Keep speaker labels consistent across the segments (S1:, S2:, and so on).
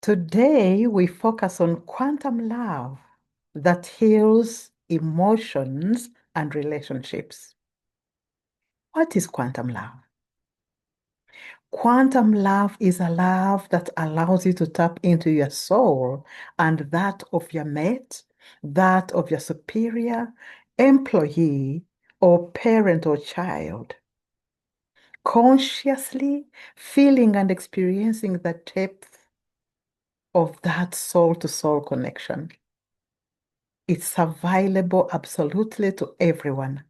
S1: Today, we focus on quantum love that heals emotions and relationships. What is quantum love? Quantum love is a love that allows you to tap into your soul and that of your mate, that of your superior, employee, or parent or child. Consciously feeling and experiencing the depth of that soul-to-soul connection. It's available absolutely to everyone.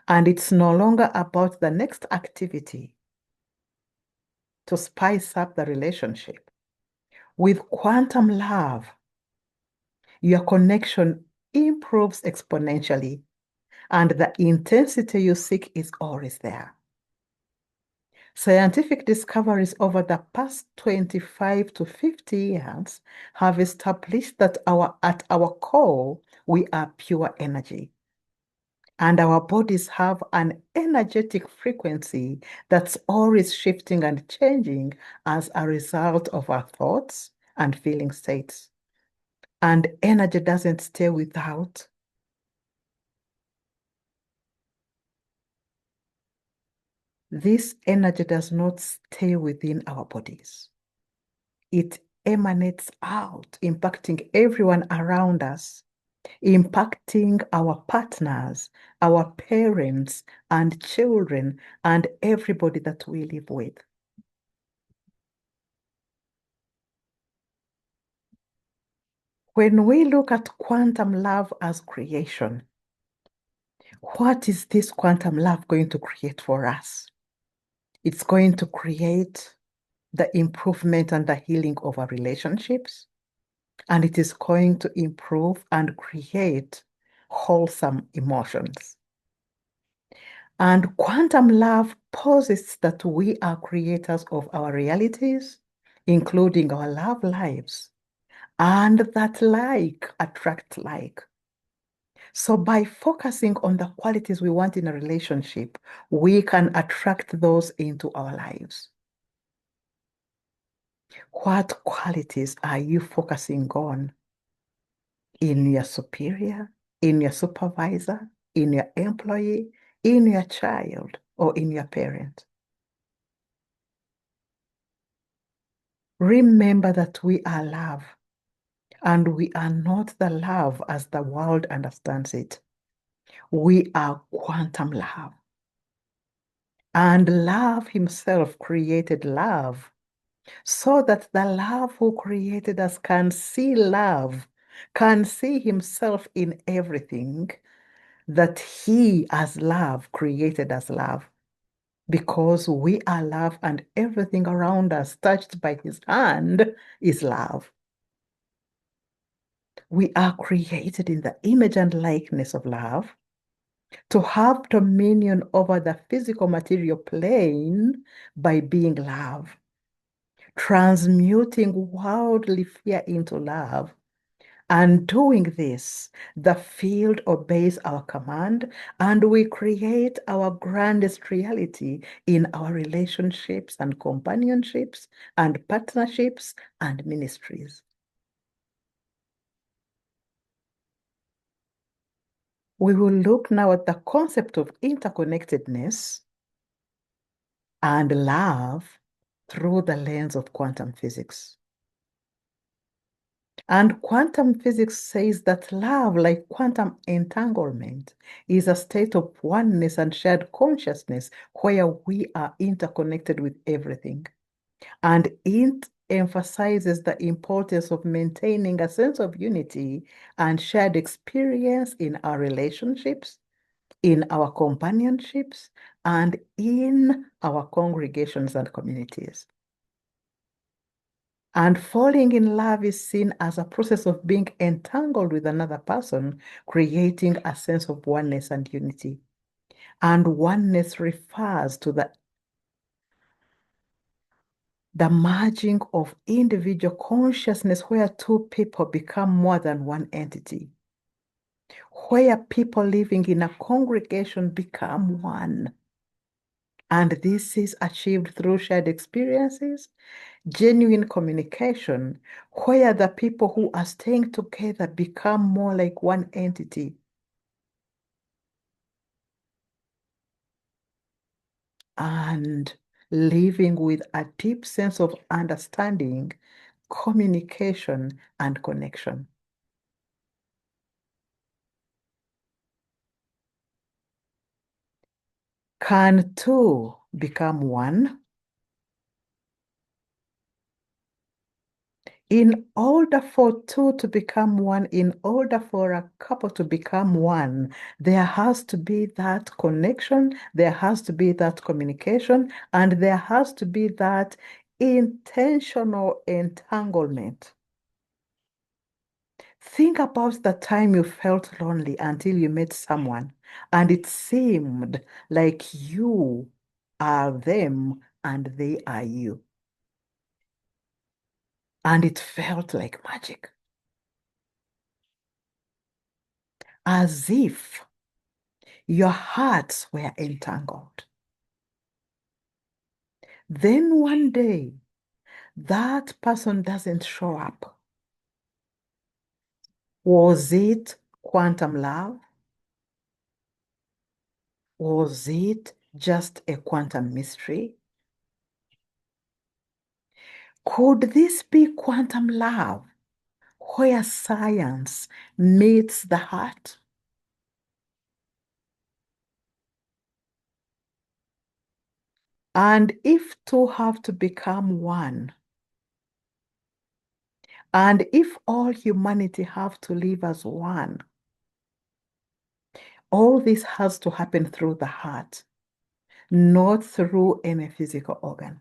S1: And it's no longer about the next activity to spice up the relationship. With quantum love, your connection improves exponentially, and the intensity you seek is always there. Scientific discoveries over the past 25 to 50 years have established that at our core, we are pure energy. And our bodies have an energetic frequency that's always shifting and changing as a result of our thoughts and feeling states. And energy doesn't stay without. This energy does not stay within our bodies. It emanates out, impacting everyone around us, impacting our partners, our parents, and children, and everybody that we live with. When we look at quantum love as creation, what is this quantum love going to create for us? It's going to create the improvement and the healing of our relationships, and it is going to improve and create wholesome emotions. And quantum love posits that we are creators of our realities, including our love lives, and that like attracts like. So by focusing on the qualities we want in a relationship, we can attract those into our lives. What qualities are you focusing on in your superior, in your supervisor, in your employee, in your child, or in your parent? Remember that we are love, and we are not the love as the world understands it. We are quantum love. And love himself created love so that the love who created us can see love, can see himself in everything, that he as love created as love. Because we are love and everything around us touched by his hand is love. We are created in the image and likeness of love to have dominion over the physical material plane by being love, transmuting worldly fear into love. And doing this, the field obeys our command, and we create our grandest reality in our relationships and companionships and partnerships and ministries. We will look now at the concept of interconnectedness and love through the lens of quantum physics. And quantum physics says that love, like quantum entanglement, is a state of oneness and shared consciousness where we are interconnected with everything. And it emphasizes the importance of maintaining a sense of unity and shared experience in our relationships, in our companionships, and in our congregations and communities. And falling in love is seen as a process of being entangled with another person, creating a sense of oneness and unity. And oneness refers to the merging of individual consciousness where two people become more than one entity, where people living in a congregation become one. And this is achieved through shared experiences, genuine communication, where the people who are staying together become more like one entity. And living with a deep sense of understanding, communication, and connection. Can two become one? In order for two to become one, in order for a couple to become one, there has to be that connection, there has to be that communication, and there has to be that intentional entanglement. Think about the time you felt lonely until you met someone, and it seemed like you are them and they are you. And it felt like magic, as if your hearts were entangled. Then one day, that person doesn't show up. Was it quantum love? Was it just a quantum mystery? Could this be quantum love, where science meets the heart? And if two have to become one, and if all humanity have to live as one, all this has to happen through the heart, not through any physical organ.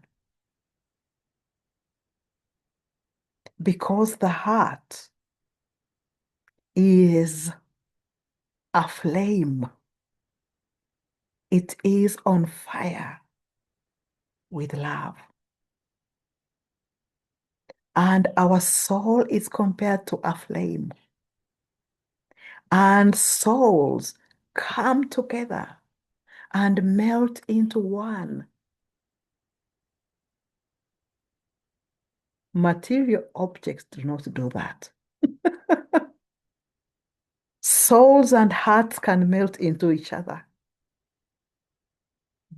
S1: Because the heart is a flame, it is on fire with love. And our soul is compared to a flame. And souls come together and melt into one. Material objects do not do that. Souls and hearts can melt into each other,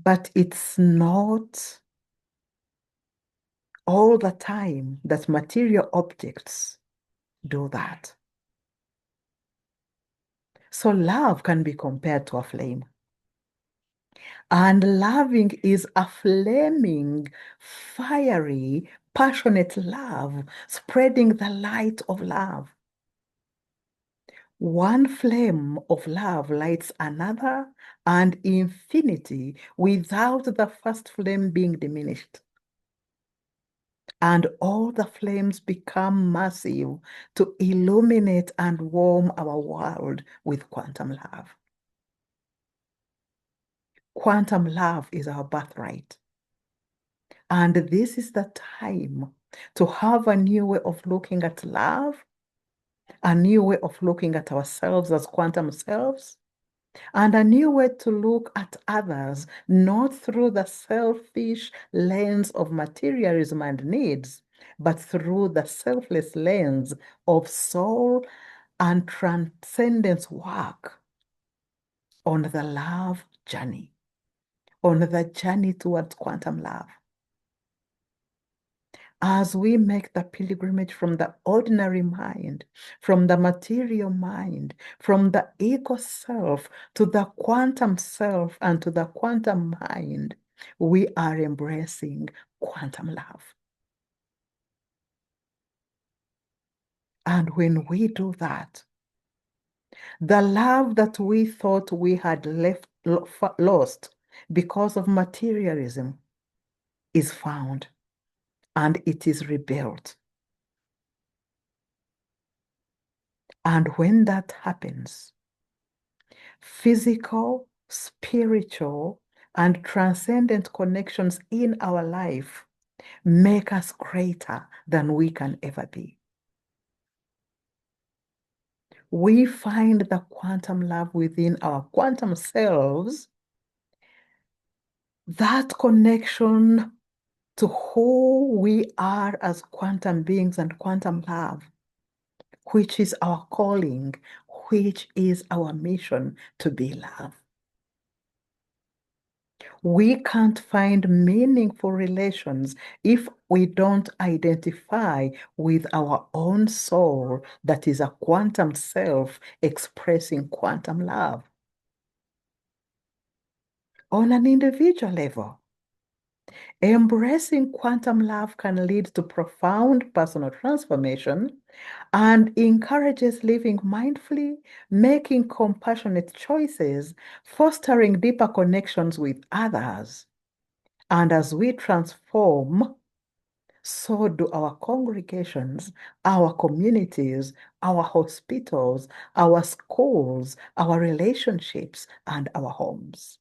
S1: but it's not all the time that material objects do that. So love can be compared to a flame. And loving is a flaming, fiery, passionate love, spreading the light of love. One flame of love lights another and infinity without the first flame being diminished. And all the flames become massive to illuminate and warm our world with quantum love. Quantum love is our birthright. And this is the time to have a new way of looking at love, a new way of looking at ourselves as quantum selves, and a new way to look at others, not through the selfish lens of materialism and needs, but through the selfless lens of soul and transcendence work on the love journey, on the journey towards quantum love. As we make the pilgrimage from the ordinary mind, from the material mind, from the ego self to the quantum self and to the quantum mind, we are embracing quantum love. And when we do that, the love that we thought we had lost because of materialism is found and it is rebuilt. And when that happens, physical, spiritual, and transcendent connections in our life make us greater than we can ever be. We find the quantum love within our quantum selves That connection to who we are as quantum beings and quantum love, which is our calling, which is our mission to be love. We can't find meaningful relations if we don't identify with our own soul that is a quantum self expressing quantum love. On an individual level, embracing quantum love can lead to profound personal transformation and encourages living mindfully, making compassionate choices, fostering deeper connections with others. And as we transform, so do our congregations, our communities, our hospitals, our schools, our relationships, and our homes.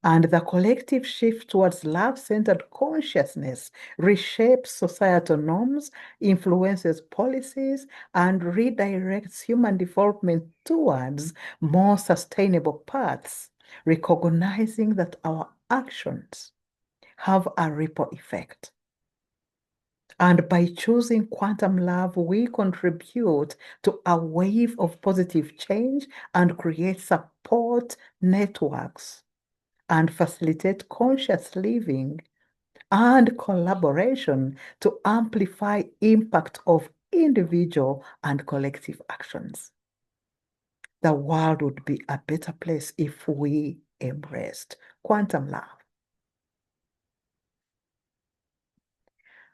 S1: And the collective shift towards love-centered consciousness reshapes societal norms, influences policies, and redirects human development towards more sustainable paths, recognizing that our actions have a ripple effect. And by choosing quantum love, we contribute to a wave of positive change and create support networks and facilitate conscious living and collaboration to amplify impact of individual and collective actions. The world would be a better place if we embraced quantum love.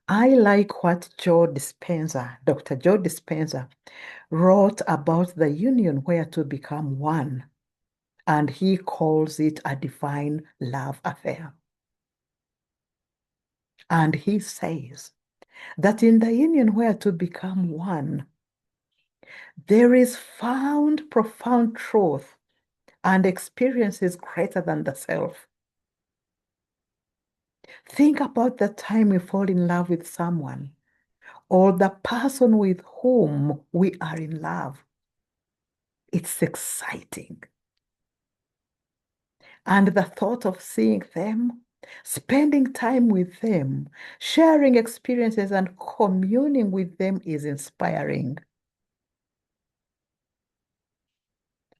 S1: I like what Dr. Joe Dispenza, wrote about the union where to become one, and he calls it a divine love affair. And he says that in the union where to become one, there is found profound truth and experiences greater than the self. Think about the time we fall in love with someone or the person with whom we are in love. It's exciting. And the thought of seeing them, spending time with them, sharing experiences, and communing with them is inspiring.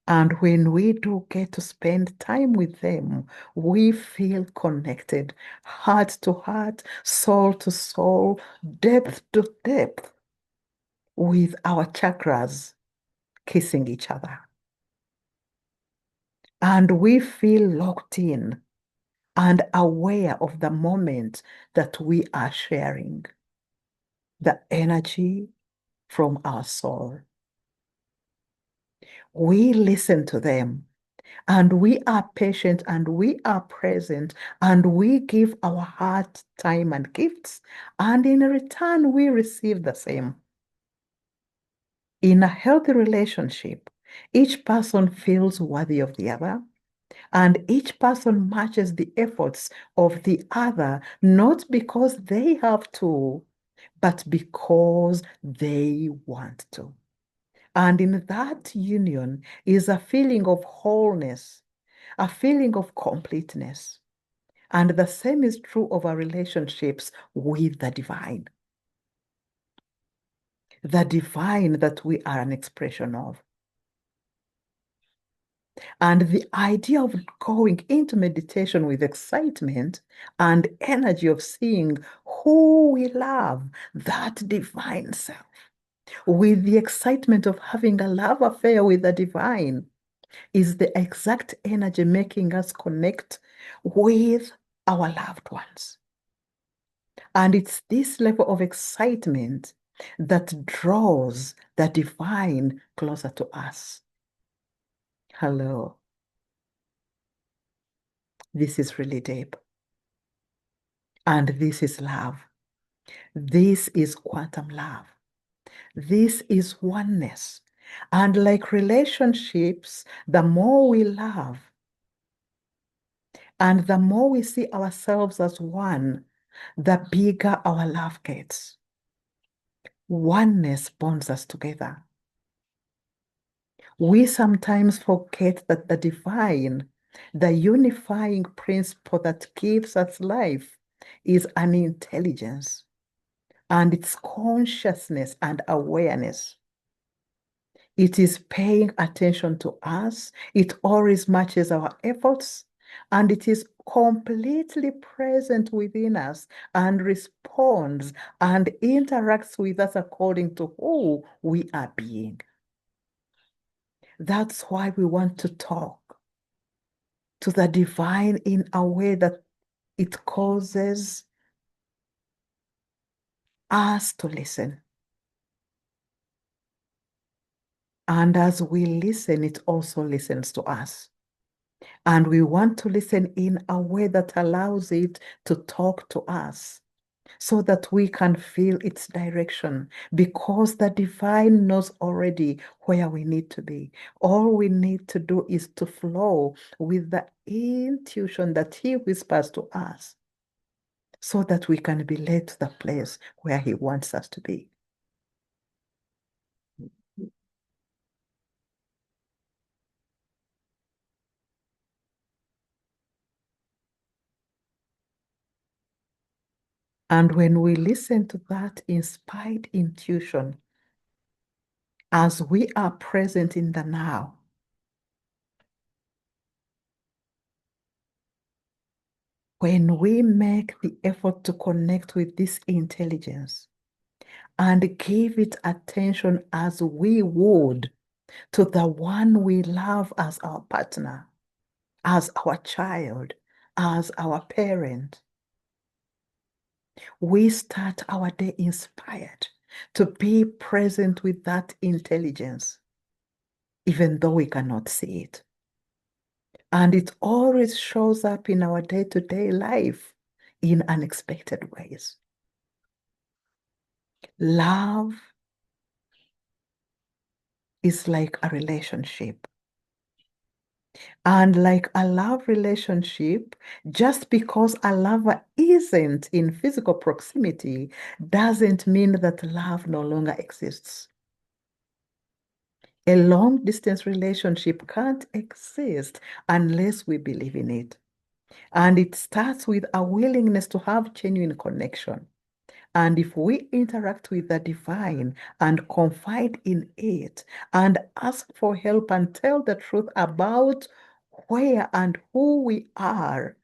S1: And when we do get to spend time with them, we feel connected, heart to heart, soul to soul, depth to depth, with our chakras kissing each other. And we feel locked in and aware of the moment that we are sharing, the energy from our soul. We listen to them and we are patient and we are present and we give our heart, time, and gifts. And in return, we receive the same. In a healthy relationship, each person feels worthy of the other. And each person matches the efforts of the other, not because they have to, but because they want to. And in that union is a feeling of wholeness, a feeling of completeness. And the same is true of our relationships with the divine that we are an expression of. And the idea of going into meditation with excitement and energy of seeing who we love, that divine self, with the excitement of having a love affair with the divine, is the exact energy making us connect with our loved ones. And it's this level of excitement that draws the divine closer to us. Hello. This is really deep. And this is love. This is quantum love. This is oneness. And like relationships, the more we love and the more we see ourselves as one, the bigger our love gets. Oneness bonds us together. We sometimes forget that the divine The unifying principle that gives us life is an intelligence, and it's consciousness and awareness. It is paying attention to us. It always matches our efforts, and it is completely present within us and responds and interacts with us according to who we are being. That's why we want to talk to the divine in a way that it causes us to listen. And as we listen, it also listens to us. And we want to listen in a way that allows it to talk to us so that we can feel its direction, because the divine knows already where we need to be. All we need to do is to flow with the intuition that he whispers to us so that we can be led to the place where he wants us to be. And when we listen to that inspired intuition, as we are present in the now, when we make the effort to connect with this intelligence and give it attention as we would to the one we love as our partner, as our child, as our parent, we start our day inspired to be present with that intelligence, even though we cannot see it. And it always shows up in our day-to-day life in unexpected ways. Love is like a relationship. And like a love relationship, just because a lover isn't in physical proximity doesn't mean that love no longer exists. A long distance relationship can't exist unless we believe in it. And it starts with a willingness to have genuine connection. And if we interact with the divine and confide in it and ask for help and tell the truth about where and who we are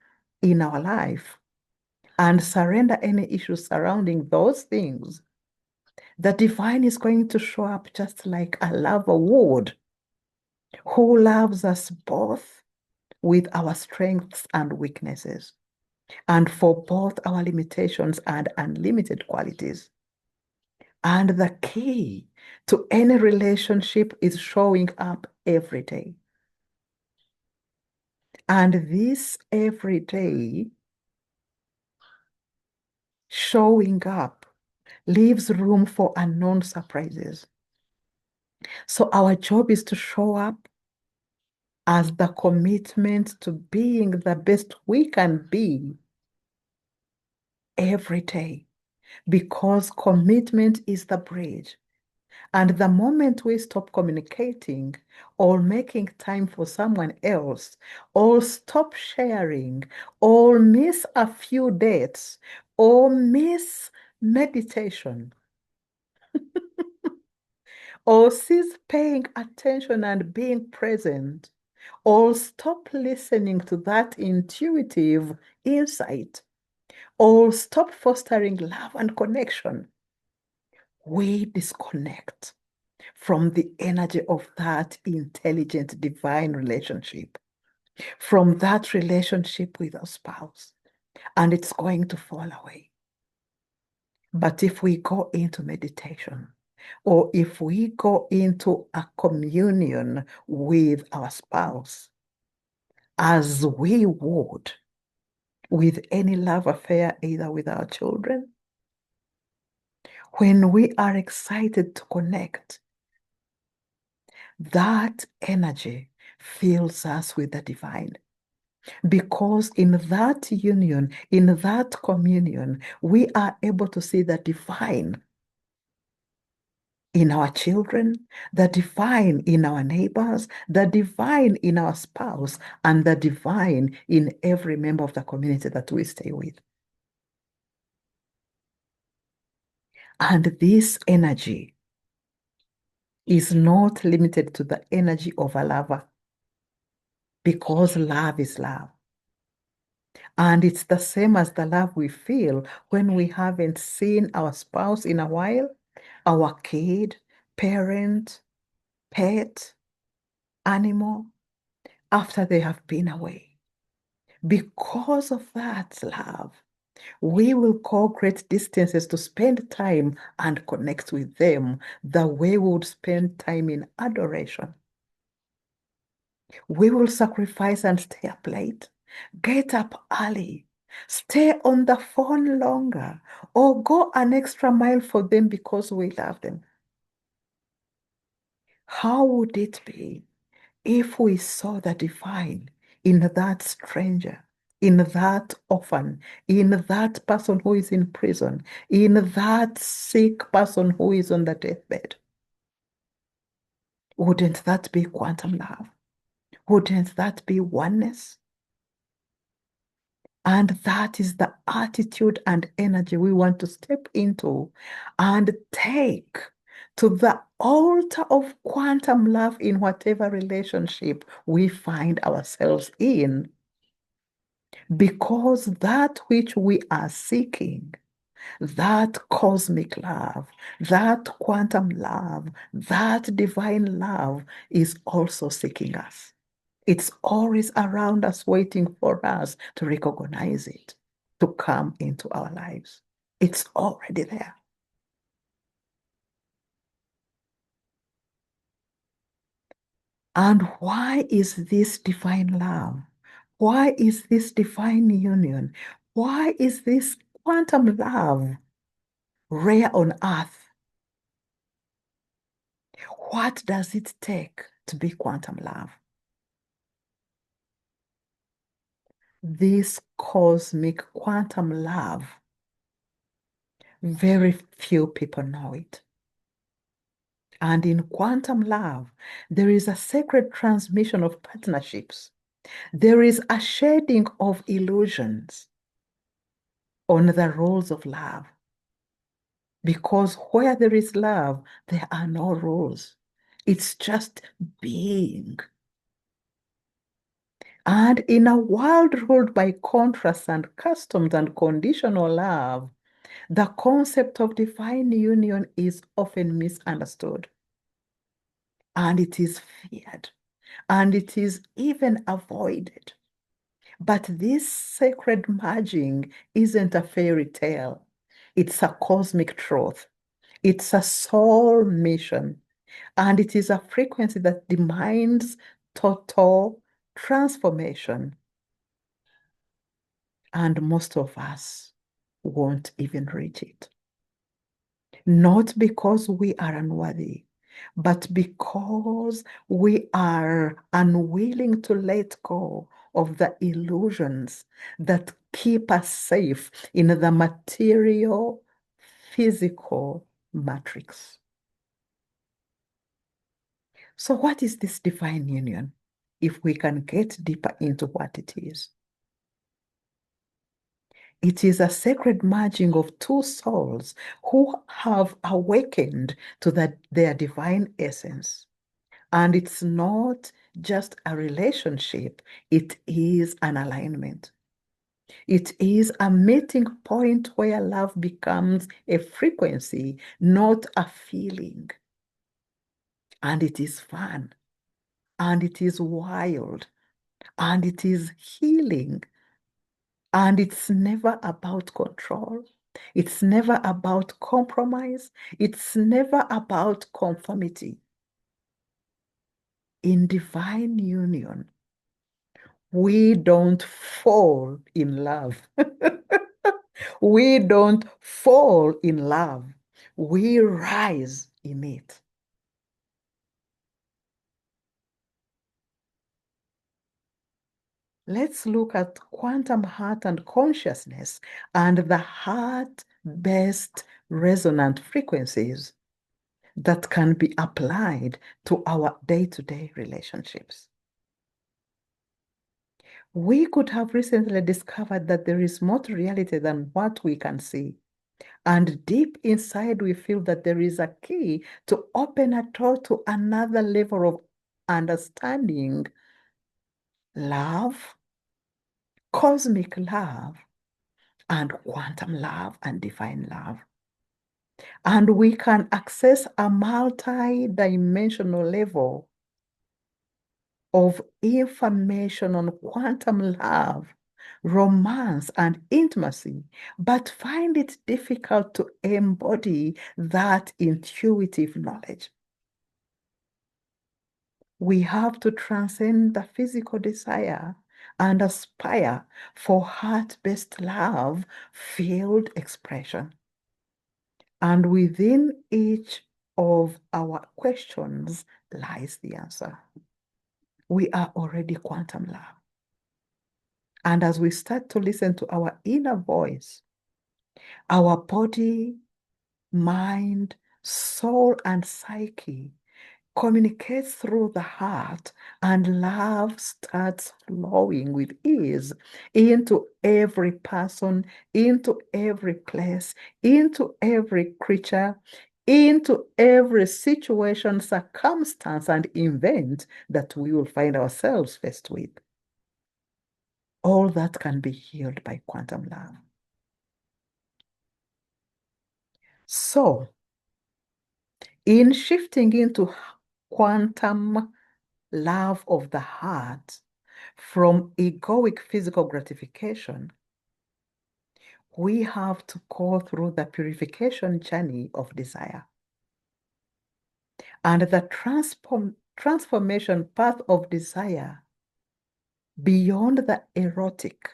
S1: in our life and surrender any issues surrounding those things, the divine is going to show up just like a lover would, who loves us both with our strengths and weaknesses, and for both our limitations and unlimited qualities. And the key to any relationship is showing up every day. And this every day showing up leaves room for unknown surprises. So our job is to show up as the commitment to being the best we can be every day, because commitment is the bridge. And the moment we stop communicating or making time for someone else, or stop sharing, or miss a few dates, or miss meditation, or cease paying attention and being present, or stop listening to that intuitive insight, or stop fostering love and connection, we disconnect from the energy of that intelligent divine relationship, from that relationship with our spouse, and it's going to fall away. But if we go into meditation, or if we go into a communion with our spouse, as we would with any love affair, either with our children, when we are excited to connect, that energy fills us with the divine. Because in that union, in that communion, we are able to see the divine in our children, the divine in our neighbors, the divine in our spouse, and the divine in every member of the community that we stay with. And this energy is not limited to the energy of a lover, because love is love. And it's the same as the love we feel when we haven't seen our spouse in a while, our kid, parent, pet, animal, after they have been away. Because of that love, we will go great distances to spend time and connect with them the way we would spend time in adoration. We will sacrifice and stay up late, get up early, stay on the phone longer, or go an extra mile for them because we love them. How would it be if we saw the divine in that stranger, in that orphan, in that person who is in prison, in that sick person who is on the deathbed? Wouldn't that be quantum love? Wouldn't that be oneness? And that is the attitude and energy we want to step into and take to the altar of quantum love in whatever relationship we find ourselves in. Because that which we are seeking, that cosmic love, that quantum love, that divine love is also seeking us. It's always around us, waiting for us to recognize it, to come into our lives. It's already there. And why is this divine love? Why is this divine union? Why is this quantum love rare on earth? What does it take to be quantum love? This cosmic quantum love, very few people know it. And in quantum love, there is a sacred transmission of partnerships. There is a shedding of illusions on the rules of love. Because where there is love, there are no rules. It's just being. And in a world ruled by contrasts and customs and conditional love, the concept of divine union is often misunderstood. And it is feared. And it is even avoided. But this sacred merging isn't a fairy tale. It's a cosmic truth. It's a soul mission. And it is a frequency that demands total transformation. And most of us won't even reach it. Not because we are unworthy, but because we are unwilling to let go of the illusions that keep us safe in the material, physical matrix. So, what is this divine union? If we can get deeper into what it is a sacred merging of two souls who have awakened to their divine essence. And it's not just a relationship, it is an alignment. It is a meeting point where love becomes a frequency, not a feeling. And it is fun, and it is wild, and it is healing. And it's never about control. It's never about compromise. It's never about conformity. In divine union, we don't fall in love. We don't fall in love. We rise in it. Let's look at quantum heart and consciousness and the heart-based resonant frequencies. that can be applied to our day-to-day relationships. We could have recently discovered that there is more to reality than what we can see. And deep inside, we feel that there is a key to open a door to another level of understanding, love, cosmic love, and quantum love and divine love. And we can access a multi-dimensional level of information on quantum love, romance, and intimacy, but find it difficult to embody that intuitive knowledge. We have to transcend the physical desire and aspire for heart-based love, filled expression. And within each of our questions lies the answer. We are already quantum love. And as we start to listen to our inner voice, our body, mind, soul, and psyche communicates through the heart, and love starts flowing with ease into every person, into every place, into every creature, into every situation, circumstance, and event that we will find ourselves faced with. All that can be healed by quantum love. So, in shifting into quantum love of the heart from egoic physical gratification, we have to go through the purification journey of desire. And the transformation path of desire beyond the erotic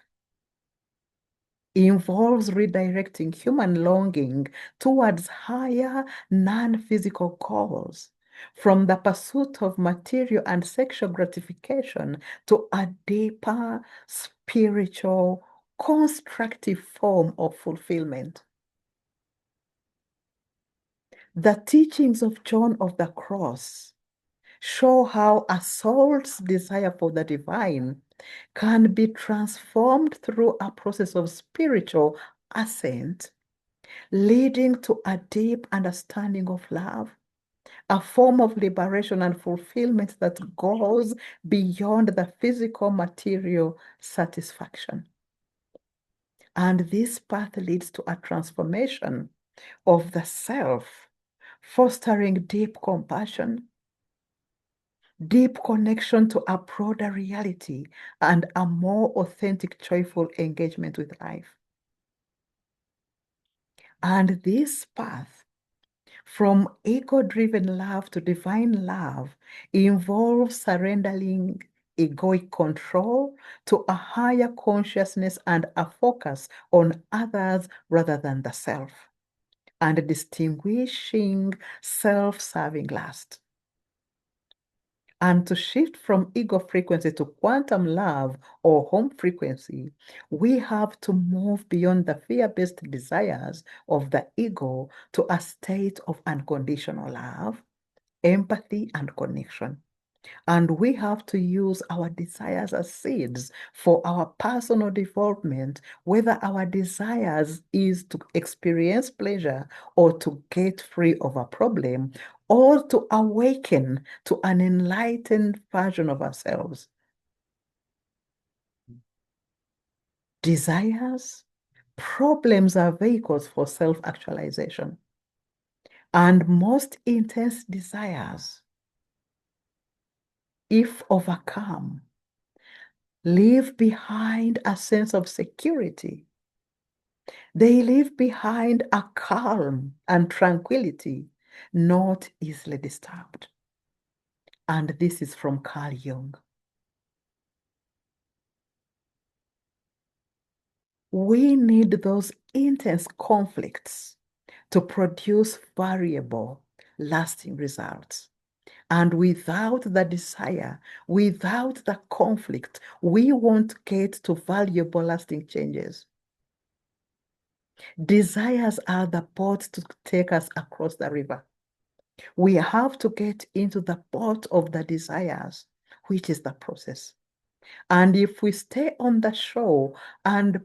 S1: involves redirecting human longing towards higher non-physical goals, from the pursuit of material and sexual gratification to a deeper spiritual, constructive form of fulfillment. The teachings of John of the Cross show how a soul's desire for the divine can be transformed through a process of spiritual ascent, leading to a deep understanding of love, a form of liberation and fulfillment that goes beyond the physical material satisfaction. And this path leads to a transformation of the self, fostering deep compassion, deep connection to a broader reality, and a more authentic, joyful engagement with life. And this path, from ego-driven love to divine love, involves surrendering egoic control to a higher consciousness and a focus on others rather than the self, and distinguishing self-serving lust. And to shift from ego frequency to quantum love or home frequency, we have to move beyond the fear-based desires of the ego to a state of unconditional love, empathy, and connection. And we have to use our desires as seeds for our personal development, whether our desires is to experience pleasure or to get free of a problem or to awaken to an enlightened version of ourselves. Desires, problems are vehicles for self-actualization. And most intense desires, if overcome, leave behind a sense of security. They leave behind a calm and tranquility, not easily disturbed. And this is from Carl Jung. We need those intense conflicts to produce variable, lasting results. And without the desire, without the conflict, we won't get to valuable, lasting changes. Desires are the boats to take us across the river. We have to get into the pot of the desires, which is the process. And if we stay on the shore and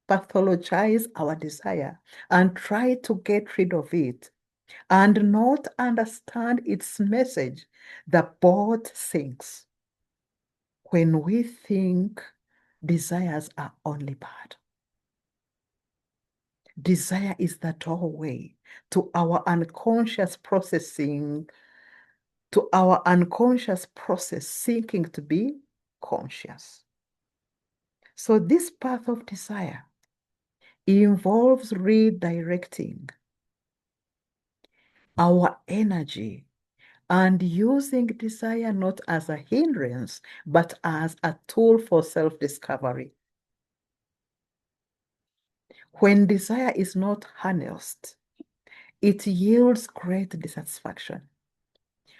S1: pathologize our desire and try to get rid of it and not understand its message, the boat sinks when we think desires are only bad. Desire is the doorway to our unconscious processing, to our unconscious process seeking to be conscious. So this path of desire involves redirecting our energy and using desire not as a hindrance, but as a tool for self-discovery. When desire is not harnessed, it yields great dissatisfaction.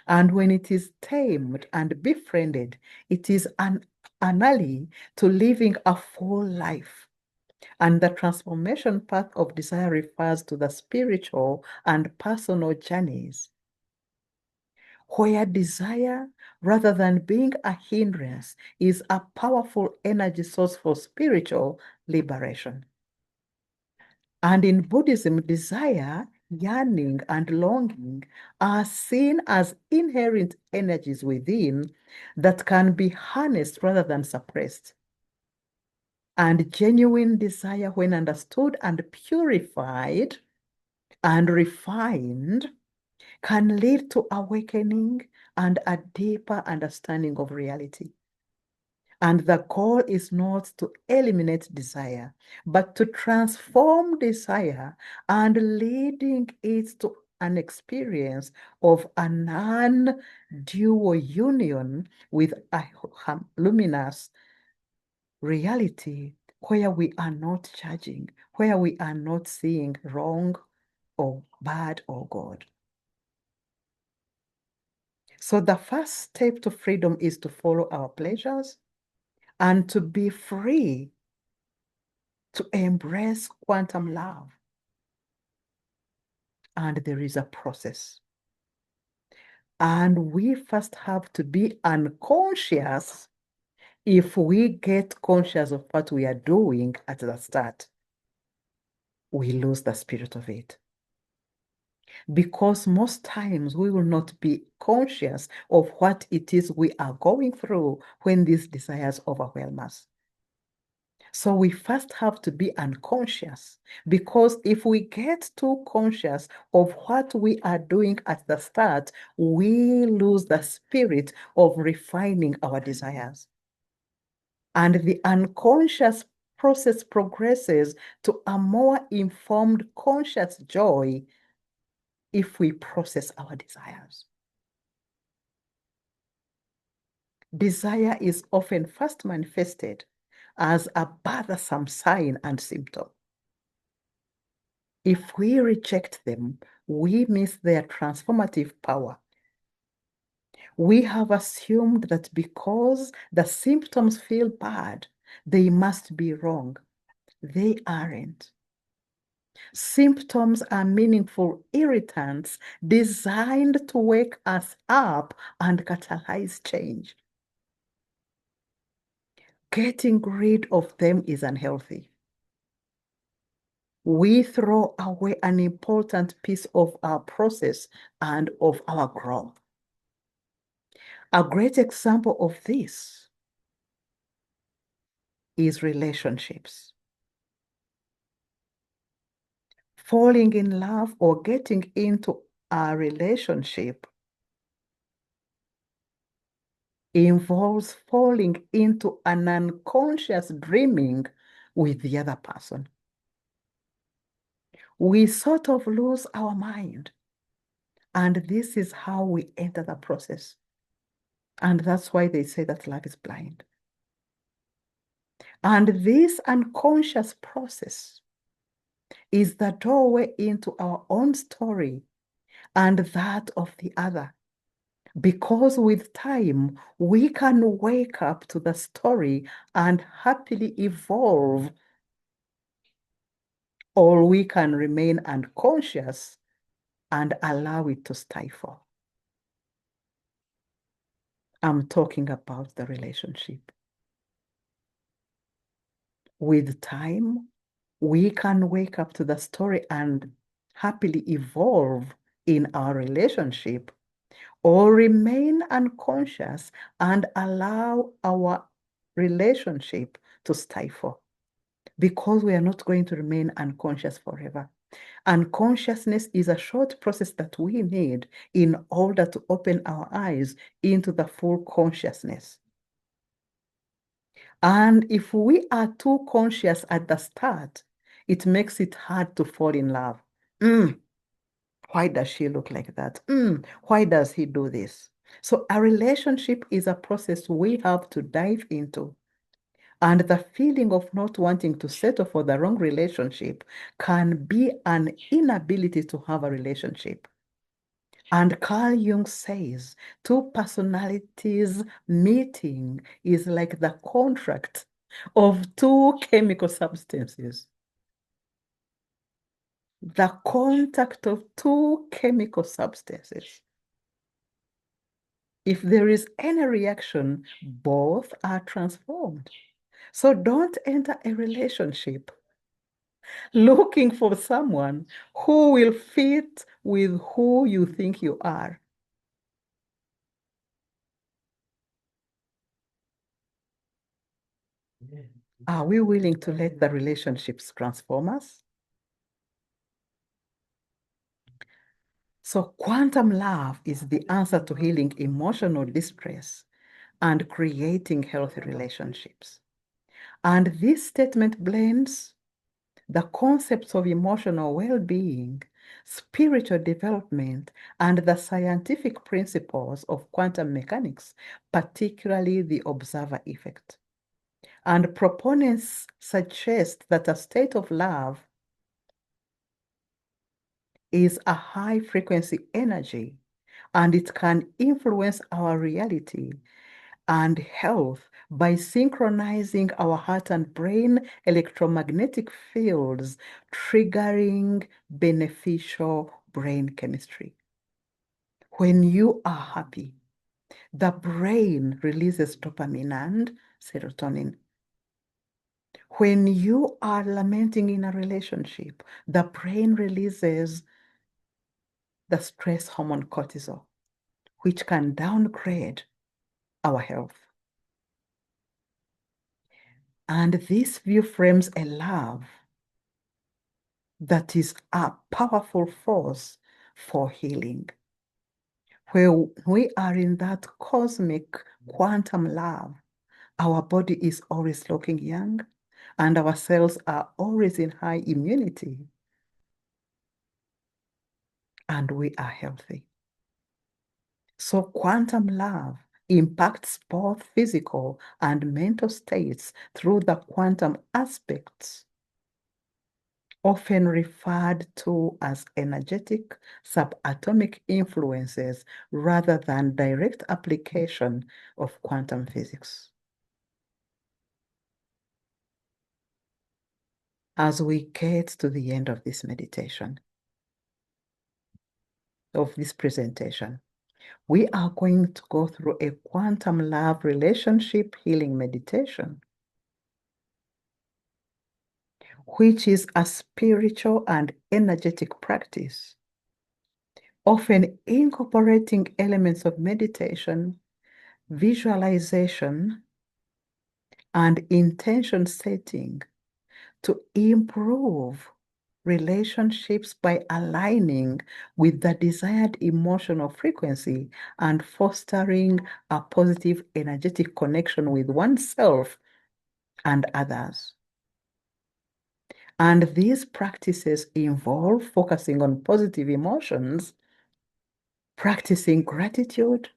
S1: And when it is tamed and befriended, it is an ally to living a full life. And the transformation path of desire refers to the spiritual and personal journeys where desire, rather than being a hindrance, is a powerful energy source for spiritual liberation. And in Buddhism, desire, yearning, and longing are seen as inherent energies within that can be harnessed rather than suppressed. And genuine desire, when understood and purified and refined, can lead to awakening and a deeper understanding of reality. And the goal is not to eliminate desire, but to transform desire and leading it to an experience of a non-dual union with a luminous reality where we are not judging, where we are not seeing wrong or bad or good. So the first step to freedom is to follow our pleasures and to be free to embrace quantum love. And there is a process. And we first have to be unconscious. If we get conscious of what we are doing at the start, we lose the spirit of it. Because most times we will not be conscious of what it is we are going through when these desires overwhelm us. So we first have to be unconscious, because if we get too conscious of what we are doing at the start, we lose the spirit of refining our desires. And the unconscious process progresses to a more informed conscious joy if we process our desires. Desire is often first manifested as a bothersome sign and symptom. If we reject them, we miss their transformative power. We have assumed that because the symptoms feel bad, they must be wrong. They aren't. Symptoms are meaningful irritants designed to wake us up and catalyze change. Getting rid of them is unhealthy. We throw away an important piece of our process and of our growth. A great example of this is relationships. Falling in love or getting into a relationship involves falling into an unconscious dreaming with the other person. We sort of lose our mind. And this is how we enter the process. And that's why they say that love is blind. And this unconscious process is the doorway into our own story and that of the other. Because with time, we can wake up to the story and happily evolve, or we can remain unconscious and allow it to stifle. I'm talking about the relationship. With time, we can wake up to the story and happily evolve in our relationship, or remain unconscious and allow our relationship to stifle, because we are not going to remain unconscious forever. Unconsciousness is a short process that we need in order to open our eyes into the full consciousness. And if we are too conscious at the start, it makes it hard to fall in love. Why does she look like that? Why does he do this? So a relationship is a process we have to dive into. And the feeling of not wanting to settle for the wrong relationship can be an inability to have a relationship. And Carl Jung says, two personalities meeting is like the contract of two chemical substances. The contact of two chemical substances. If there is any reaction, both are transformed. So don't enter a relationship looking for someone who will fit with who you think you are. Are we willing to let the relationships transform us? So quantum love is the answer to healing emotional distress and creating healthy relationships. And this statement blends the concepts of emotional well-being, spiritual development, and the scientific principles of quantum mechanics, particularly the observer effect. And proponents suggest that a state of love is a high-frequency energy, and it can influence our reality and health by synchronizing our heart and brain electromagnetic fields, triggering beneficial brain chemistry. When you are happy, the brain releases dopamine and serotonin. When you are lamenting in a relationship, the brain releases the stress hormone cortisol, which can downgrade our health. And this view frames a love that is a powerful force for healing. Where we are in that cosmic quantum love, our body is always looking young and our cells are always in high immunity, and we are healthy. So quantum love impacts both physical and mental states through the quantum aspects, often referred to as energetic subatomic influences rather than direct application of quantum physics. As we get to the end of this meditation, of this presentation, we are going to go through a quantum love relationship healing meditation, which is a spiritual and energetic practice, often incorporating elements of meditation, visualization, and intention setting to improve relationships by aligning with the desired emotional frequency and fostering a positive energetic connection with oneself and others. And these practices involve focusing on positive emotions, practicing gratitude,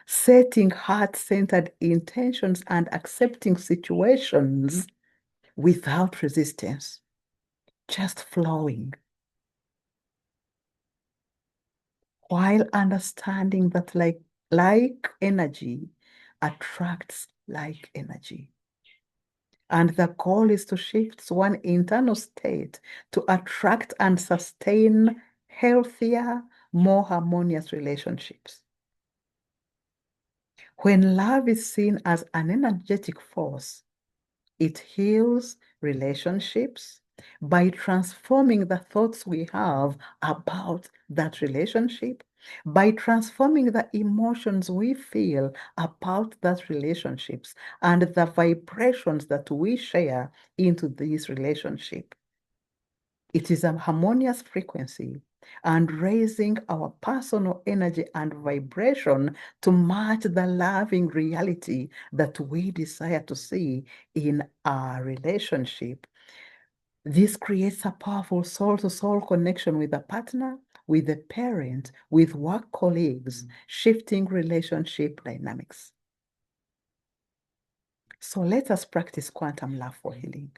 S1: setting heart-centered intentions, and accepting situations without resistance, just flowing, while understanding that like energy attracts like energy. And the goal is to shift one internal state to attract and sustain healthier, more harmonious relationships. When love is seen as an energetic force, it heals relationships by transforming the thoughts we have about that relationship, by transforming the emotions we feel about that relationships and the vibrations that we share into this relationship. It is a harmonious frequency and raising our personal energy and vibration to match the loving reality that we desire to see in our relationship. This creates a powerful soul-to-soul connection with a partner, with a parent, with work colleagues, shifting relationship dynamics. So let us practice quantum love for healing.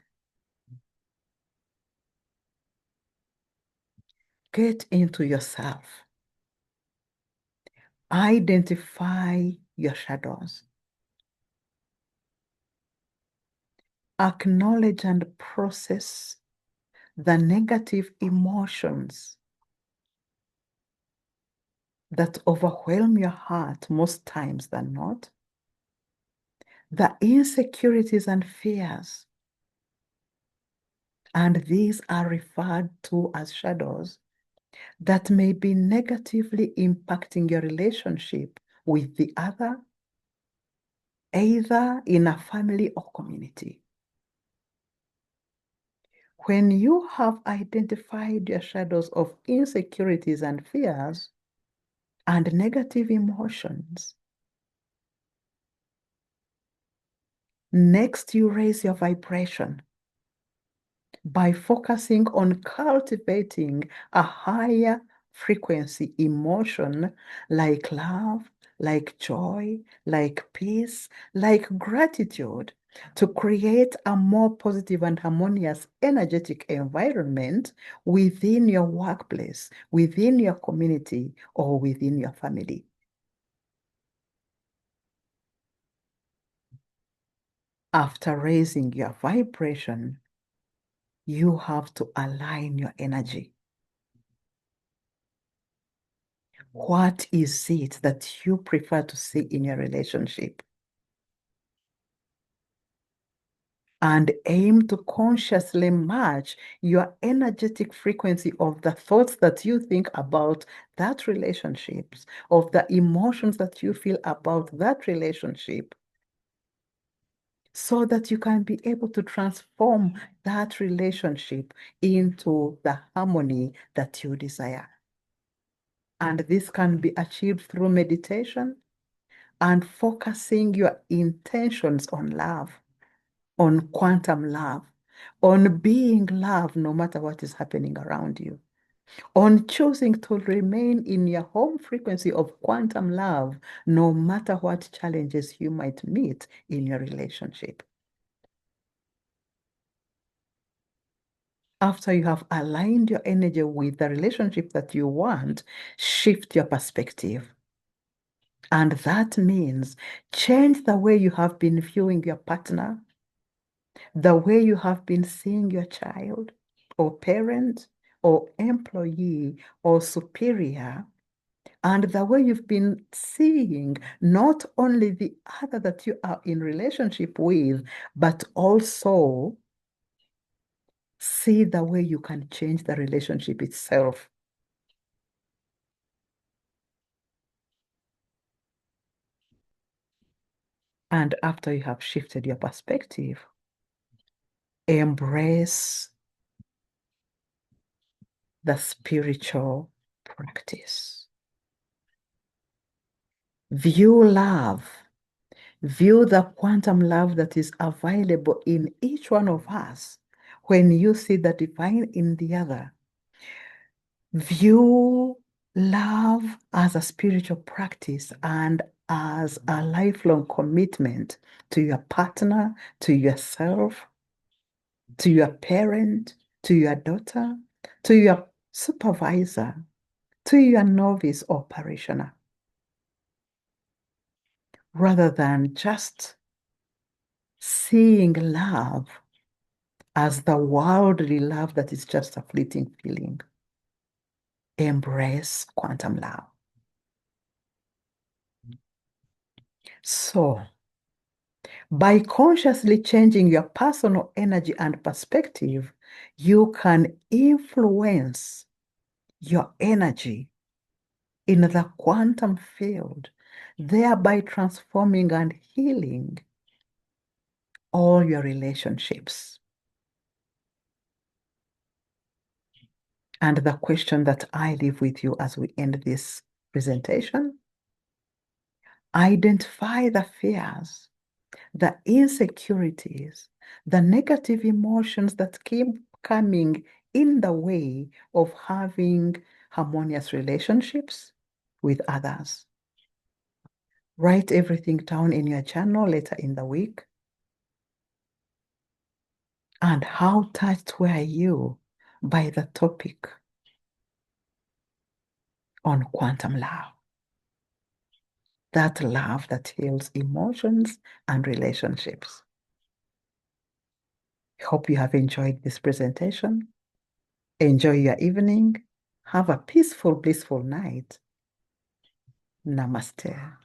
S1: Get into yourself. Identify your shadows. Acknowledge and process the negative emotions that overwhelm your heart most times than not, the insecurities and fears, and these are referred to as shadows that may be negatively impacting your relationship with the other, either in a family or community. When you have identified your shadows of insecurities and fears and negative emotions, next you raise your vibration by focusing on cultivating a higher frequency emotion like love, like joy, like peace, like gratitude, to create a more positive and harmonious energetic environment within your workplace, within your community, or within your family. After raising your vibration, you have to align your energy. What is it that you prefer to see in your relationship? And aim to consciously match your energetic frequency of the thoughts that you think about that relationships, of the emotions that you feel about that relationship, so that you can be able to transform that relationship into the harmony that you desire. And this can be achieved through meditation and focusing your intentions on love, on quantum love, on being love no matter what is happening around you, on choosing to remain in your home frequency of quantum love no matter what challenges you might meet in your relationship. After you have aligned your energy with the relationship that you want, shift your perspective. And that means change the way you have been viewing your partner, the way you have been seeing your child or parent or employee or superior, and the way you've been seeing not only the other that you are in relationship with, but also see the way you can change the relationship itself. And after you have shifted your perspective, embrace the spiritual practice. View love. View the quantum love that is available in each one of us when you see the divine in the other. View love as a spiritual practice and as a lifelong commitment to your partner, to yourself, to your parent, to your daughter, to your supervisor, to your novice or parishioner, rather than just seeing love as the worldly love that is just a fleeting feeling. embrace quantum love. So, by consciously changing your personal energy and perspective, you can influence your energy in the quantum field, thereby transforming and healing all your relationships. And the question that I leave with you as we end this presentation: identify the fears, the insecurities, the negative emotions that keep coming in the way of having harmonious relationships with others. Write everything down in your journal later in the week. And how touched were you by the topic on quantum love? That love that heals emotions and relationships. Hope you have enjoyed this presentation. Enjoy your evening. Have a peaceful, blissful night. Namaste.